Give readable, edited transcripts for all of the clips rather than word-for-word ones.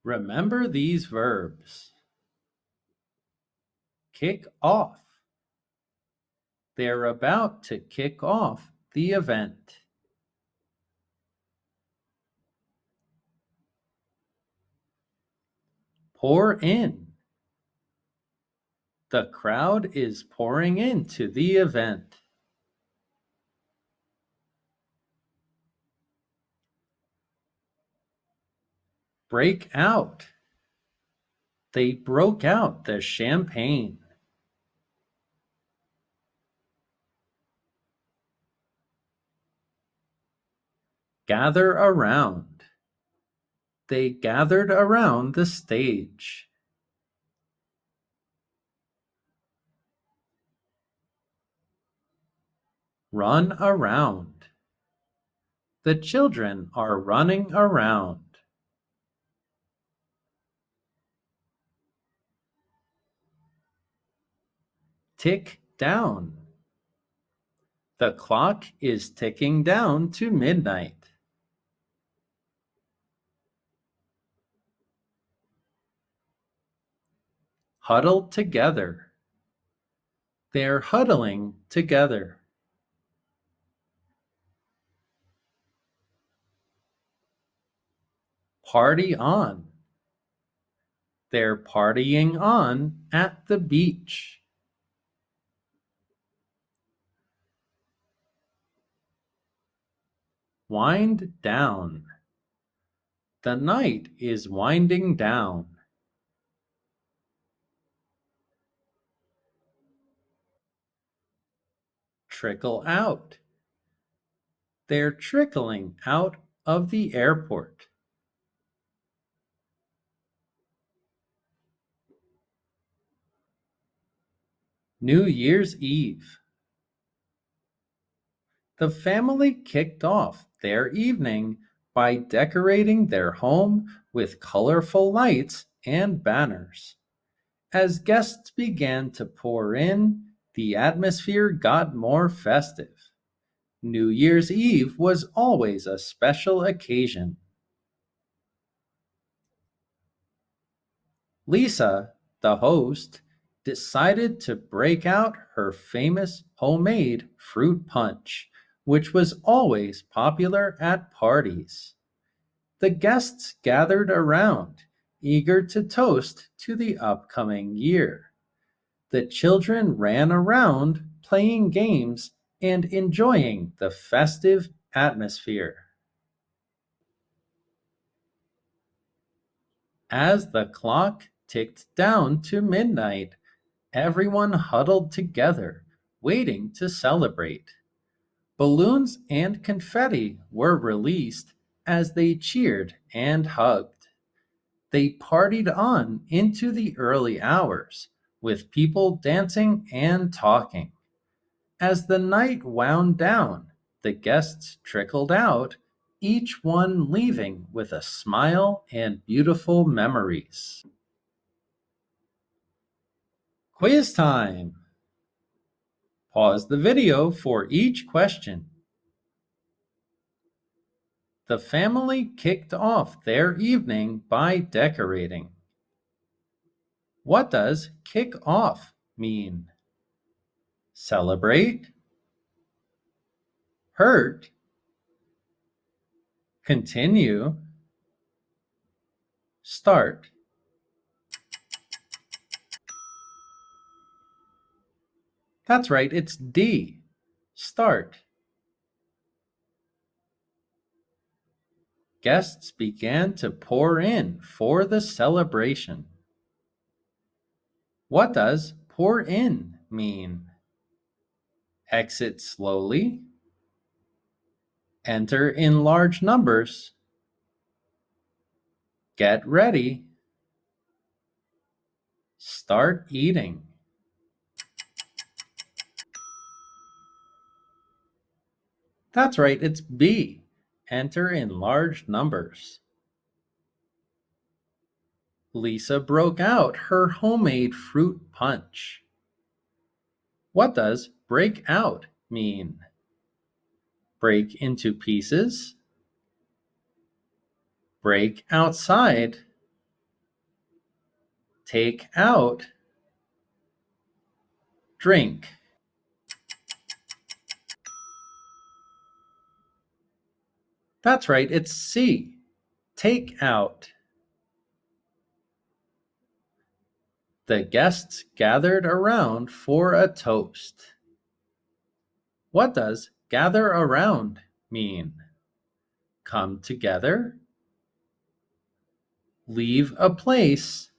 Remember these verbs. Kick off. They're about to kick off the event. Pour in. The crowd is pouring into the event. Break out. They broke out the champagne. Gather around. They gathered around the stage. Run around. The children are running around. Tick down. The clock is ticking down to midnight. Huddle together. They're huddling together. Party on. They're partying on at the beach. Wind down. The night is winding down. Trickle out. They're trickling out of the airport. New Year's Eve. The family kicked off their evening by decorating their home with colorful lights and banners. As guests began to pour in, the atmosphere got more festive. New Year's Eve was always a special occasion. Lisa, the host, decided to break out her famous homemade fruit punch, which was always popular at parties. The guests gathered around, eager to toast to the upcoming year. The children ran around playing games and enjoying the festive atmosphere. As the clock ticked down to midnight, everyone huddled together, waiting to celebrate. Balloons and confetti were released as they cheered and hugged. They partied on into the early hours, with people dancing and talking. As the night wound down, the guests trickled out, each one leaving with a smile and beautiful memories. Quiz time! Pause the video for each question. The family kicked off their evening by decorating. What does kick off mean? Celebrate, hurt, continue, start. That's right, it's D. Start. Guests began to pour in for the celebration. What does pour in mean? Exit slowly, enter in large numbers, get ready, start eating. That's right, it's B. Enter in large numbers. Lisa broke out her homemade fruit punch. What does break out mean? Break into pieces, break outside, take out, drink. That's right, it's C. Take out. The guests gathered around for a toast. What does gather around mean? Come together, leave a place,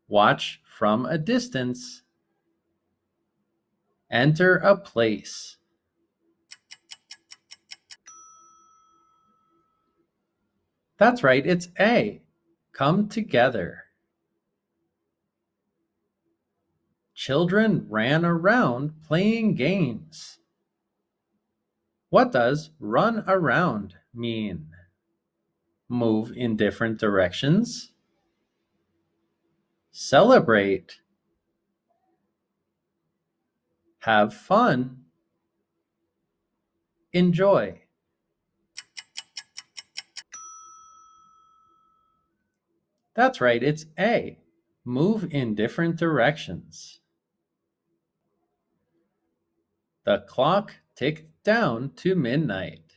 watch from a distance, enter a place. That's right, it's A. Come together. Children ran around playing games. What does run around mean? Move in different directions, celebrate, have fun, enjoy. That's right, it's A. Move in different directions. The clock ticked down to midnight.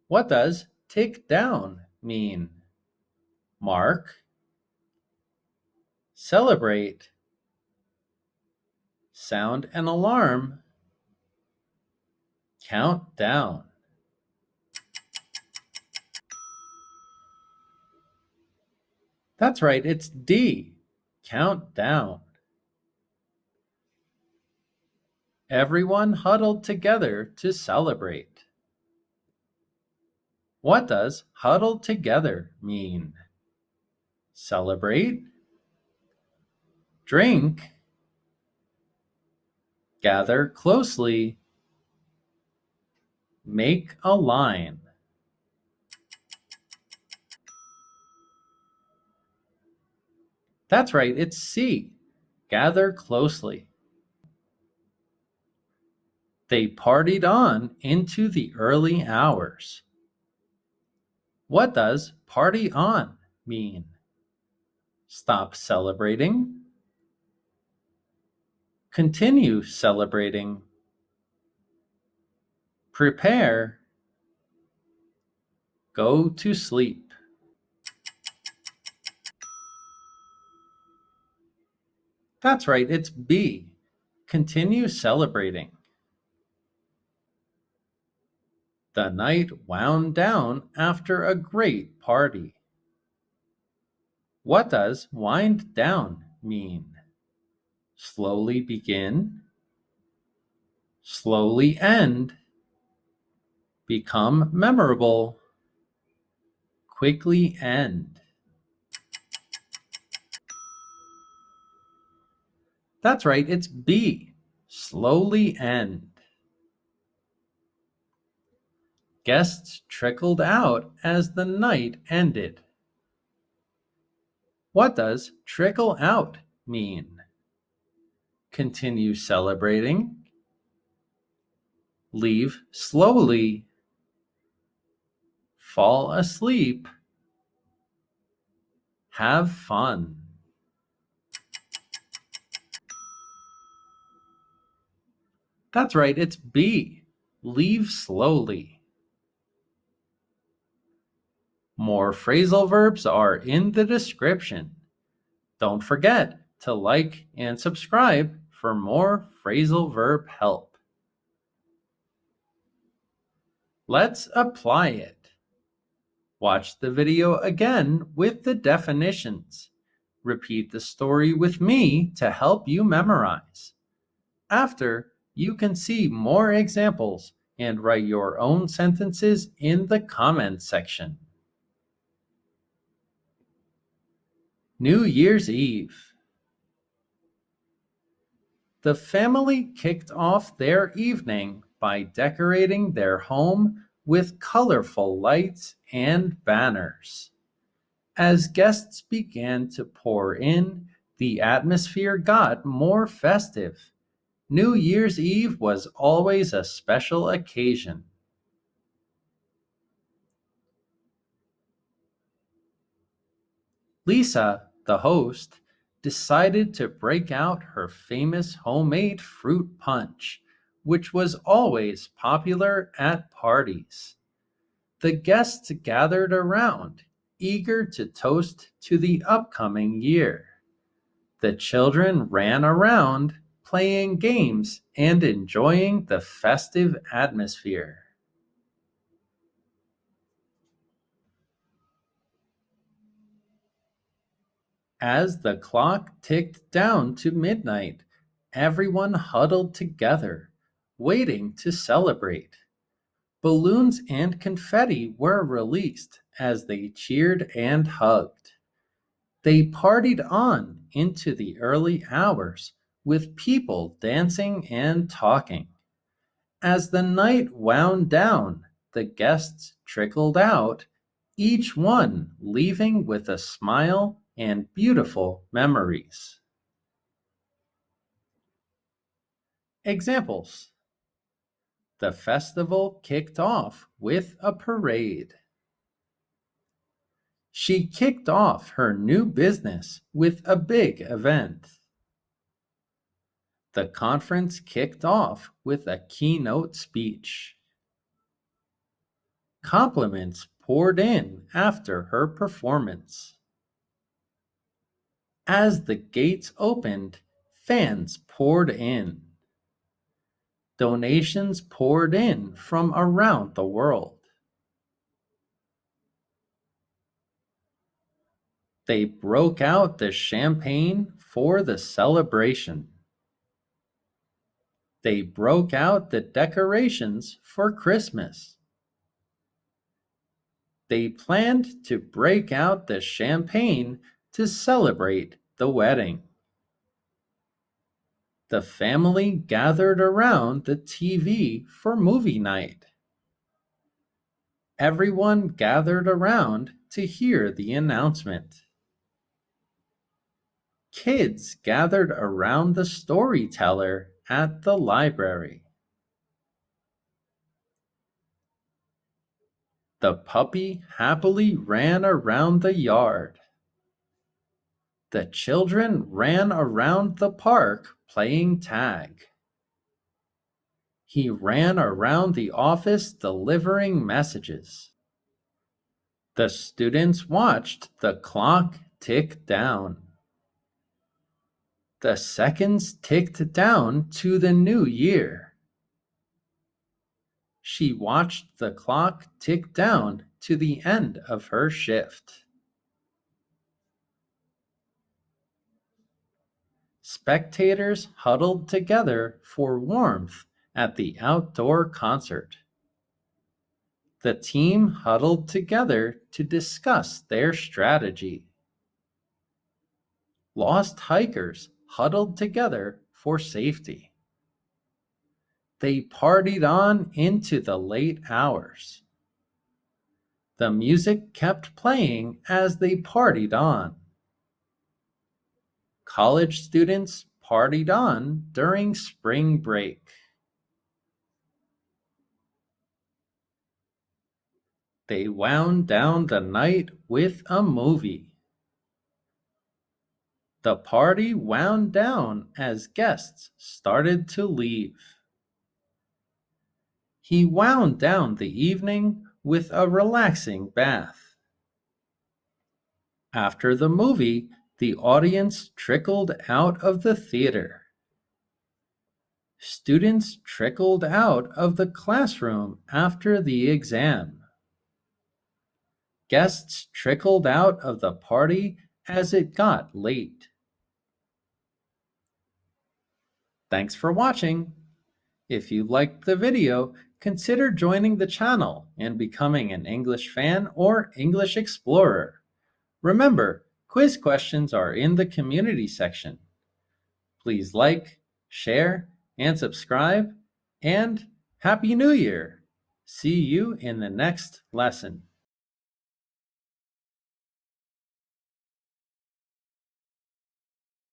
What does tick down mean? Mark, celebrate, sound an alarm, count down. That's right, it's D. Count down. Everyone huddled together to celebrate. What does huddle together mean? Celebrate, drink, gather closely, make a line. That's right, it's C. Gather closely. They partied on into the early hours. What does party on mean? Stop celebrating, continue celebrating, prepare, go to sleep. That's right, it's B. Continue celebrating. The night wound down after a great party. What does wind down mean? Slowly begin, slowly end, become memorable, quickly end. That's right, it's B. Slowly end. Guests trickled out as the night ended. What does trickle out mean? Continue celebrating, leave slowly, fall asleep, have fun. That's right, it's B. Leave slowly. More phrasal verbs are in the description. Don't forget to like and subscribe for more phrasal verb help. Let's apply it. Watch the video again with the definitions. Repeat the story with me to help you memorize. After, you can see more examples and write your own sentences in the comments section. New Year's Eve. The family kicked off their evening by decorating their home with colorful lights and banners. As guests began to pour in, the atmosphere got more festive. New Year's Eve was always a special occasion. Lisa the host, decided to break out her famous homemade fruit punch, which was always popular at parties. The guests gathered around, eager to toast to the upcoming year. The children ran around, playing games and enjoying the festive atmosphere. As the clock ticked down to midnight, everyone huddled together, waiting to celebrate. Balloons and confetti were released as they cheered and hugged. They partied on into the early hours with people dancing and talking. As the night wound down, the guests trickled out, each one leaving with a smile and beautiful memories. Examples: the festival kicked off with a parade. She kicked off her new business with a big event. The conference kicked off with a keynote speech. Compliments poured in after her performance. As the gates opened, fans poured in. Donations poured in from around the world. They broke out the champagne for the celebration. They broke out the decorations for Christmas. They planned to break out the champagne to celebrate the wedding. The family gathered around the TV for movie night. Everyone gathered around to hear the announcement. Kids gathered around the storyteller at the library. The puppy happily ran around the yard. The children ran around the park playing tag. He ran around the office delivering messages. The students watched the clock tick down. The seconds ticked down to the new year. She watched the clock tick down to the end of her shift. Spectators huddled together for warmth at the outdoor concert. The team huddled together to discuss their strategy. Lost hikers huddled together for safety. They partied on into the late hours. The music kept playing as they partied on. College students partied on during spring break. They wound down the night with a movie. The party wound down as guests started to leave. He wound down the evening with a relaxing bath. After the movie, the audience trickled out of the theater. Students trickled out of the classroom after the exam. Guests trickled out of the party as it got late. Thanks for watching. If you liked the video, consider joining the channel and becoming an English fan or English explorer. Remember, quiz questions are in the community section. Please like, share, and subscribe, and Happy New Year! See you in the next lesson.